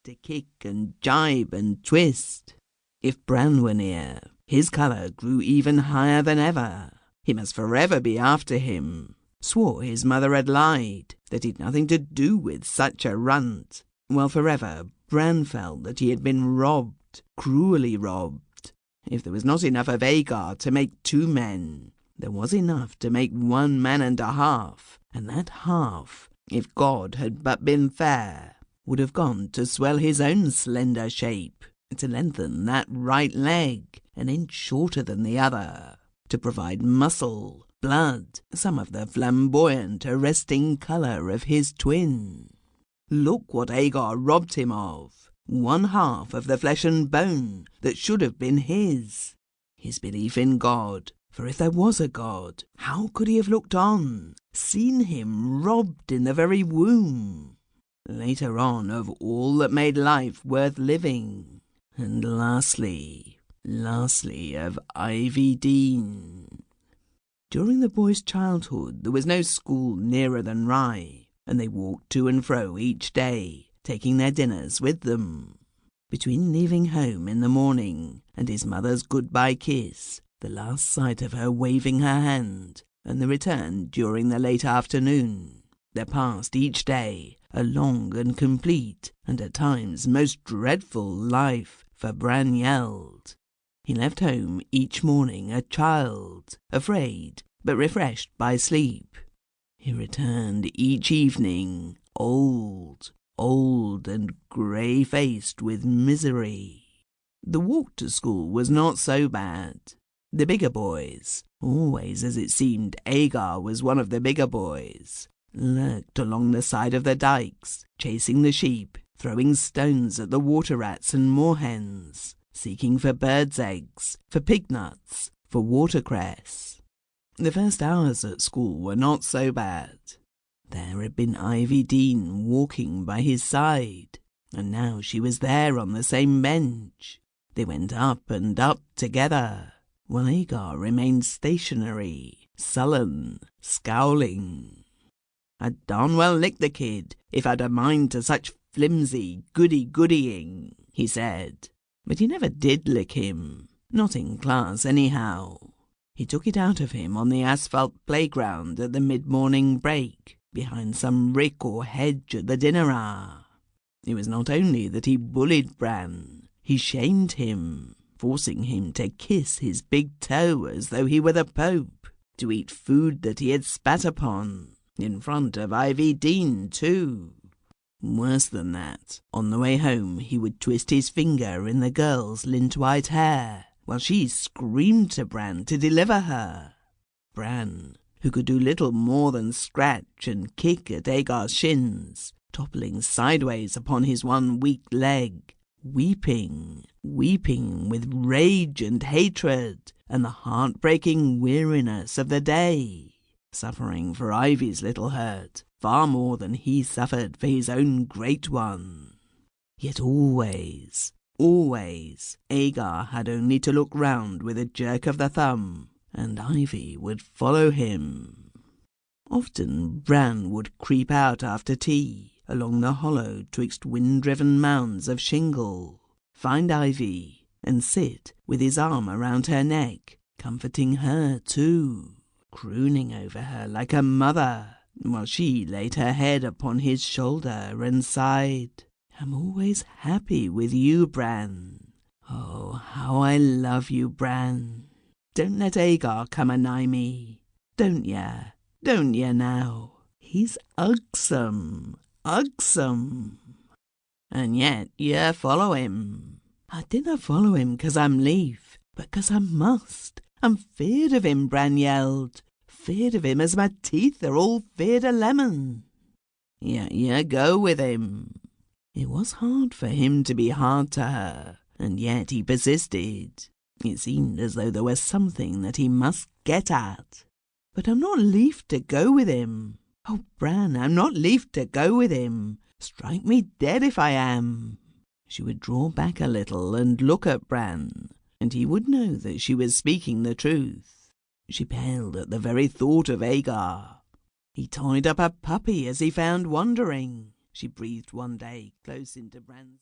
to kick and jibe and twist. If Bran were near, his colour grew even higher than ever. He must forever be after him. Swore his mother had lied, that he'd nothing to do with such a runt. While forever Bran felt that he had been robbed, cruelly robbed. If there was not enough of Agar to make 2 men, there was enough to make 1 man and a half, and that half, if God had but been fair, would have gone to swell his own slender shape, to lengthen that right leg an inch shorter than the other, to provide muscle, blood, some of the flamboyant, arresting colour of his twin. Look what Agar robbed him of, 1/2 of the flesh and bone that should have been his. His belief in God, for if there was a God, how could he have looked on, seen him robbed in the very womb? Later on, of all that made life worth living. And lastly of Ivy Dean. During the boy's childhood there was no school nearer than Rye, and they walked to and fro each day, taking their dinners with them. Between leaving home in the morning and his mother's goodbye kiss, the last sight of her waving her hand, and the return during the late afternoon, there passed each day a long and complete, and at times most dreadful life for Bran Yeld. He left home each morning a child, afraid, but refreshed by sleep. He returned each evening old and grey-faced with misery. The walk to school was not so bad. The bigger boys, always as it seemed Agar was one of the bigger boys, lurked along the side of the dikes, chasing the sheep, throwing stones at the water rats and moorhens, seeking for birds' eggs, for pig nuts, for watercress. The first hours at school were not so bad. There had been Ivy Dean walking by his side, and now she was there on the same bench. They went up and up together, while Agar remained stationary, sullen, scowling. "I'd darn well lick the kid if I'd a mind to such flimsy goody-goodying," he said. But he never did lick him, not in class anyhow. He took it out of him on the asphalt playground at the mid-morning break, behind some rick or hedge at the dinner hour. It was not only that he bullied Bran, he shamed him, forcing him to kiss his big toe as though he were the Pope, to eat food that he had spat upon, in front of Ivy Dean too. Worse than that, on the way home he would twist his finger in the girl's lint-white hair, while she screamed to Bran to deliver her. Bran, who could do little more than scratch and kick at Agar's shins, toppling sideways upon his one weak leg, weeping with rage and hatred and the heartbreaking weariness of the day, suffering for Ivy's little hurt far more than he suffered for his own great one. Yet always, Agar had only to look round with a jerk of the thumb, and Ivy would follow him. Often Bran would creep out after tea, along the hollow twixt wind-driven mounds of shingle, find Ivy, and sit with his arm around her neck, comforting her too, crooning over her like a mother, while she laid her head upon his shoulder and sighed, "I'm always happy with you, Bran. Oh, how I love you, Bran. Don't let Agar come a-nigh me. Don't ya now? He's ugsome. And yet ye follow him." "I dinna follow him 'cause I'm lief, but 'cause I must. I'm feared of him, Bran Yeld. Feared of him as my teeth are all feared of lemon." "Ye go with him." It was hard for him to be hard to her, and yet he persisted. It seemed as though there was something that he must get at. "But I'm not lief to go with him. Oh, Bran, I'm not lief to go with him. Strike me dead if I am." She would draw back a little and look at Bran, and he would know that she was speaking the truth. She paled at the very thought of Agar. "He tied up a puppy as he found wandering," she breathed one day close into Bran's